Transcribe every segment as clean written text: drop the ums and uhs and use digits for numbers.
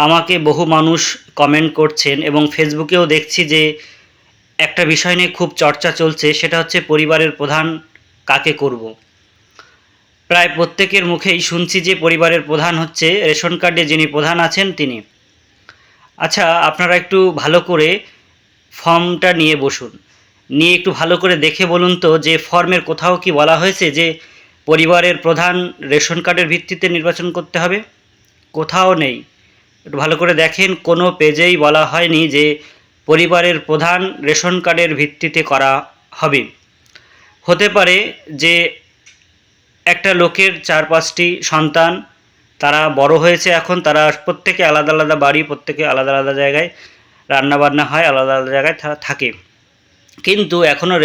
আমাকে বহু মানুষ কমেন্ট করছেন এবং ফেসবুকেও দেখছি যে একটা বিষয় নিয়ে খুব চর্চা চলছে, সেটা হচ্ছে পরিবারের প্রধান কাকে করব। প্রায় প্রত্যেকের মুখেই শুনছি যে পরিবারের প্রধান হচ্ছে রেশন কার্ডে যিনি প্রধান আছেন তিনি। আচ্ছা, আপনারা একটু ভালো করে ফর্মটা নিয়ে বসুন, নিয়ে একটু ভালো করে দেখে বলুন তো যে ফর্মের কোথাও কি বলা হয়েছে যে পরিবারের প্রধান রেশন কার্ডের ভিত্তিতে নির্বাচন করতে হবে? কোথাও নেই। একটু ভালো করে দেখেন, কোনো পেজেই বলা হয়নি যে পরিবারের প্রধান রেশন কার্ডের ভিত্তিতে করা হবে। হতে পারে যে একটা লোকের ৪-৫টি সন্তান, তারা বড় হয়েছে, এখন তারা প্রত্যেকে আলাদা আলাদা বাড়ি, প্রত্যেকে আলাদা আলাদা জায়গায় রান্নাবান্না হয়, আলাদা আলাদা জায়গায় থাকে, কিন্তু এখনও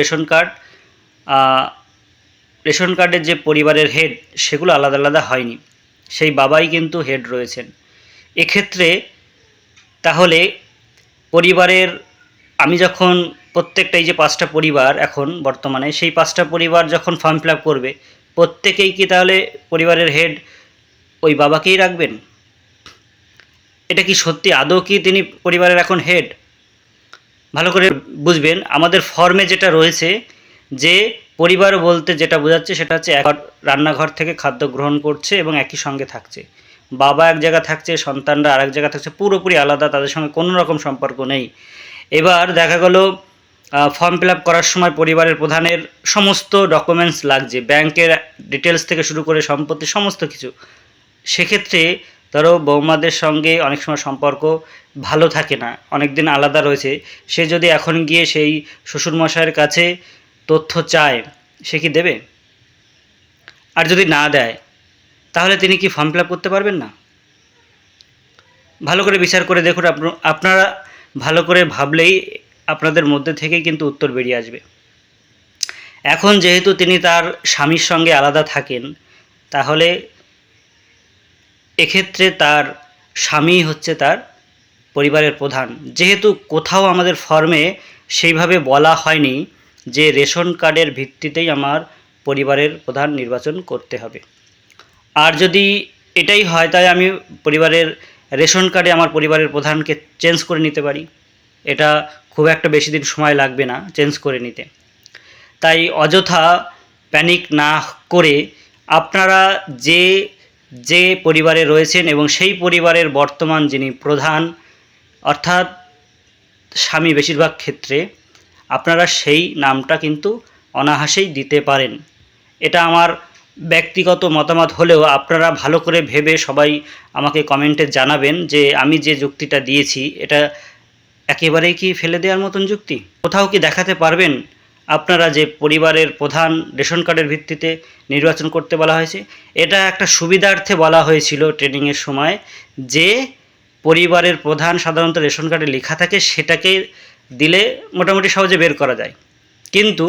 রেশন কার্ডের যে পরিবারের হেড সেগুলো আলাদা আলাদা হয়নি, সেই বাবাই কিন্তু হেড রয়েছেন। এক্ষেত্রে তাহলে পরিবারের, আমি যখন প্রত্যেকটা, এই যে ৫টা পরিবার এখন বর্তমানে, সেই ৫টা পরিবার যখন ফর্ম ফিল আপ করবে, প্রত্যেকেই কি তাহলে পরিবারের হেড ওই বাবাকেই রাখবেন? এটা কি সত্যি আদৌ কি তিনি পরিবারের এখন হেড? ভালো করে বুঝবেন, আমাদের ফর্মে যেটা রয়েছে যে পরিবার বলতে যেটা বোঝাচ্ছে সেটা হচ্ছে এক রান্নাঘর থেকে খাদ্য গ্রহণ করছে এবং একই সঙ্গে থাকছে। বাবা এক জায়গা থাকছে, সন্তানরা আরেক জায়গা থাকছে, পুরোপুরি আলাদা, তাদের সঙ্গে কোনো রকম সম্পর্ক নেই। এবার দেখা গেল ফর্ম ফিল আপ করার সময় পরিবারের প্রধানের সমস্ত ডকুমেন্টস লাগছে, ব্যাংকের ডিটেলস থেকে শুরু করে সম্পত্তি সমস্ত কিছু। সেক্ষেত্রে ধরো বৌমাদের সঙ্গে অনেক সময় সম্পর্ক ভালো থাকে না, অনেক দিন আলাদা রয়েছে, সে যদি এখন গিয়ে সেই শ্বশুরমশাইয়ের কাছে তথ্য চায়, সে কি দেবে? আর যদি না দেয় তাহলে তিনি কি ফর্ম ফিল আপ করতে পারবেন না? ভালো করে বিচার করে দেখুন, আপনারা ভালো করে ভাবলেই আপনাদের মধ্যে থেকেই কিন্তু উত্তর বেরিয়ে আসবে। এখন যেহেতু তিনি তার স্বামীর সঙ্গে আলাদা থাকেন, তাহলে এক্ষেত্রে তার স্বামী হচ্ছে তার পরিবারের প্রধান, যেহেতু কোথাও আমাদের ফর্মে সেইভাবে বলা হয়নি যে রেশন কার্ডের ভিত্তিতেই আমার পরিবারের প্রধান নির্বাচন করতে হবে। আর যদি এটাই হয়, তাই আমি পরিবারের রেশন কার্ডে আমার পরিবারের প্রধানকে চেঞ্জ করে নিতে পারি। এটা খুব একটা বেশি দিন সময় লাগবে না চেঞ্জ করে নিতে। তাই অযথা প্যানিক না করে আপনারা যে যে পরিবারে রয়েছেন এবং সেই পরিবারের বর্তমান যিনি প্রধান, অর্থাৎ স্বামী বেশিরভাগ ক্ষেত্রে, আপনারা সেই নামটা কিন্তু অনায়াসেই দিতে পারেন। এটা আমার ব্যক্তিগত মতামত হলেও আপনারা ভালো করে ভেবে সবাই আমাকে কমেন্টে জানাবেন যে আমি যে যুক্তিটা দিয়েছি এটা একেবারেই কি ফেলে দেওয়ার মতন যুক্তি? কোথাও কি দেখাতে পারবেন আপনারা যে পরিবারের প্রধান রেশন কার্ডের ভিত্তিতে নির্বাচন করতে বলা হয়েছে? এটা একটা সুবিধার্থে বলা হয়েছিল ট্রেনিংয়ের সময়, যে পরিবারের প্রধান সাধারণত রেশন কার্ডে লেখা থাকে, সেটাকে দিলে মোটামুটি সহজে বের করা যায়, কিন্তু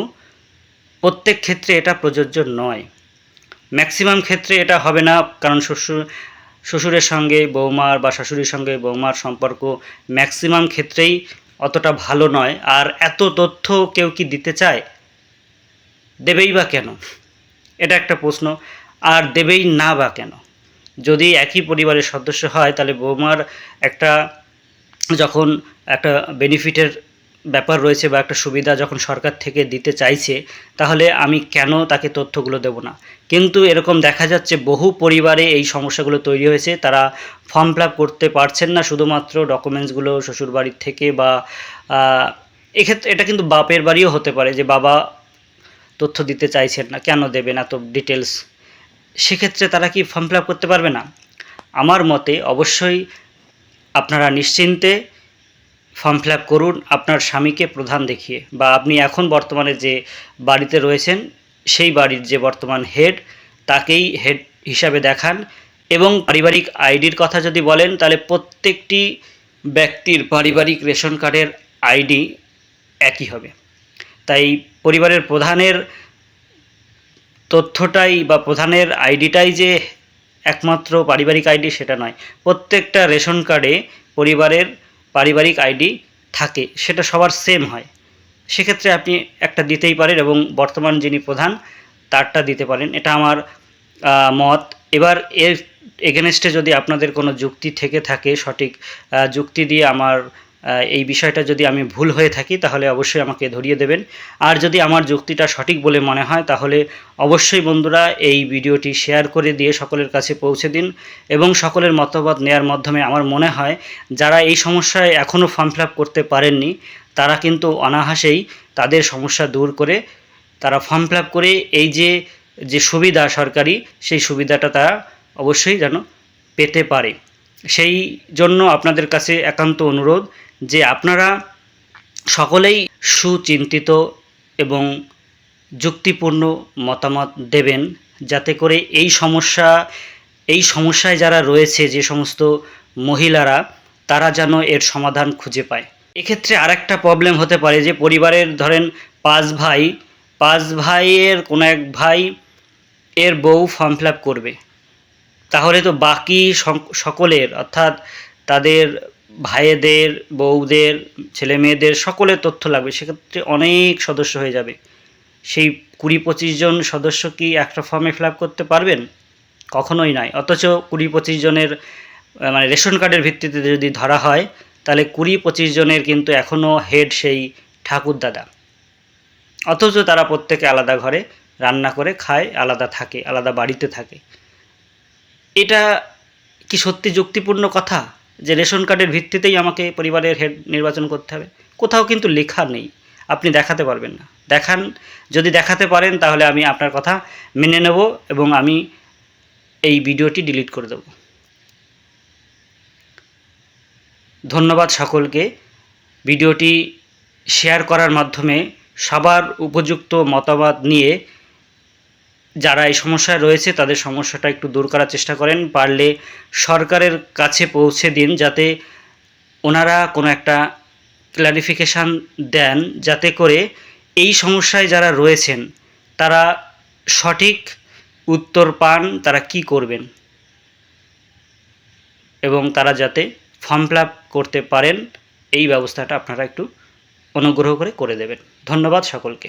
প্রত্যেক ক্ষেত্রে এটা প্রযোজ্য নয়। ম্যাক্সিমাম ক্ষেত্রে এটা হবে না, কারণ শ্বশুরের সঙ্গে বৌমার বা শাশুড়ির সঙ্গে বৌমার সম্পর্ক ম্যাক্সিমাম ক্ষেত্রেই অতটা ভালো নয়। আর এত তথ্য কেউ কি দিতে চায়? দেবেই বা কেন? এটা একটা প্রশ্ন। আর দেবেই না বা কেন? যদি একই পরিবারের সদস্য হয়, তাহলে বৌমার একটা, যখন একটা বেনিফিটের ব্যাপার রয়েছে বা একটা সুবিধা যখন সরকার থেকে দিতে চাইছে, তাহলে আমি কেন তাকে তথ্যগুলো দেব না? কিন্তু এরকম দেখা যাচ্ছে বহু পরিবারে এই সমস্যাগুলো তৈরি হয়েছে, তারা ফর্ম ফিল আপ করতে পারছেন না শুধুমাত্র ডকুমেন্টসগুলো শ্বশুরবাড়ির থেকে, বা এক্ষেত্রে এটা কিন্তু বাপের বাড়িও হতে পারে যে বাবা তথ্য দিতে চাইছেন না, কেন দেবেন এত ডিটেলস? সেক্ষেত্রে তারা কি ফর্ম ফিল আপ করতে পারবে না? আমার মতে অবশ্যই আপনারা নিশ্চিন্তে ফর্ম ফিল আপ করুন আপনার স্বামীকে প্রধান দেখিয়ে, বা আপনি এখন বর্তমানে যে বাড়িতে রয়েছেন সেই বাড়ির যে বর্তমান হেড, তাকেই হেড হিসাবে দেখান। এবং পারিবারিক আইডির কথা যদি বলেন, তাহলে প্রত্যেকটি ব্যক্তির পারিবারিক রেশন কার্ডের আইডি একই হবে। তাই পরিবারের প্রধানের তথ্যটাই বা প্রধানের আইডিটাই যে একমাত্র পারিবারিক আইডি সেটা নয়, প্রত্যেকটা রেশন কার্ডে পরিবারের পারিবারিক আইডি থাকে, সেটা সবার সেম হয়। সেক্ষেত্রে আপনি একটা দিতেই পারেন এবং বর্তমান যিনি প্রধান তারটা দিতে পারেন, এটা আমার মত। এবার এর এগেনস্টে যদি আপনাদের কোনো যুক্তি থেকে থাকে, সঠিক যুক্তি দিয়ে আমার এই বিষয়টা যদি আমি ভুল হয়ে থাকি তাহলে অবশ্যই আমাকে ধরিয়ে দেবেন। আর যদি আমার যুক্তিটা সঠিক বলে মনে হয় তাহলে অবশ্যই বন্ধুরা এই ভিডিওটি শেয়ার করে দিয়ে সকলের কাছে পৌঁছে দিন এবং সকলের মতামত নেওয়ার মাধ্যমে আমার মনে হয় যারা এই সমস্যায় এখনও ফর্ম ফিল আপ করতে পারেননি তারা কিন্তু অনায়াসেই তাদের সমস্যা দূর করে তারা ফর্ম ফিল আপ করে এই যে সুবিধা সরকারি, সেই সুবিধাটা তারা অবশ্যই যেন পেতে পারে। সেই জন্য আপনাদের কাছে একান্ত অনুরোধ যে আপনারা সকলেই সুচিন্তিত এবং যুক্তিপূর্ণ মতামত দেবেন, যাতে করে এই সমস্যায় যারা রয়েছে, যে সমস্ত মহিলারা, তারা যেন এর সমাধান খুঁজে পায়। এক্ষেত্রে আরেকটা প্রবলেম হতে পারে যে পরিবারের ধরেন 5 ভাইয়ের কোনো এক ভাই এর বউ ফর্ম ফিল আপ করবে, তাহলে তো বাকি সকলের অর্থাৎ তাদের ভাইয়েদের, বউদের, ছেলে মেয়েদের সকলের তথ্য লাগবে। সেক্ষেত্রে অনেক সদস্য হয়ে যাবে। সেই 20-25 জন সদস্য কি একটা ফর্মে ফিল আপ করতে পারবেন? কখনোই নয়। অথচ 20-25 জনের মানে রেশন কার্ডের ভিত্তিতে যদি ধরা হয় তাহলে 20-25 জনের কিন্তু এখনও হেড সেই ঠাকুরদাদা, অথচ তারা প্রত্যেকে আলাদা ঘরে রান্না করে খায়, আলাদা থাকে, আলাদা বাড়িতে থাকে। এটা কি সত্যি যুক্তিপূর্ণ কথা যে রেশন কার্ডের ভিত্তিতেই আমাকে পরিবারের হেড নির্বাচন করতে হবে? কোথাও কিন্তু লেখা নেই, আপনি দেখাতে পারবেন না। দেখান, যদি দেখাতে পারেন তাহলে আমি আপনার কথা মেনে নেব এবং আমি এই ভিডিওটি ডিলিট করে দেব। ধন্যবাদ সকলকে। ভিডিওটি শেয়ার করার মাধ্যমে সবার উপযুক্ত মতামত নিয়ে যারা এই সমস্যায় রয়েছে তাদের সমস্যাটা একটু দূর করার চেষ্টা করেন। পারলে সরকারের কাছে পৌঁছে দিন, যাতে ওনারা কোনো একটা ক্লারিফিকেশান দেন, যাতে করে এই সমস্যায় যারা রয়েছেন তারা সঠিক উত্তর পান তারা কি করবেন, এবং তারা যাতে ফর্ম ফিল আপ করতে পারেন এই ব্যবস্থাটা আপনারা একটু অনুগ্রহ করে দেবেন। ধন্যবাদ সকলকে।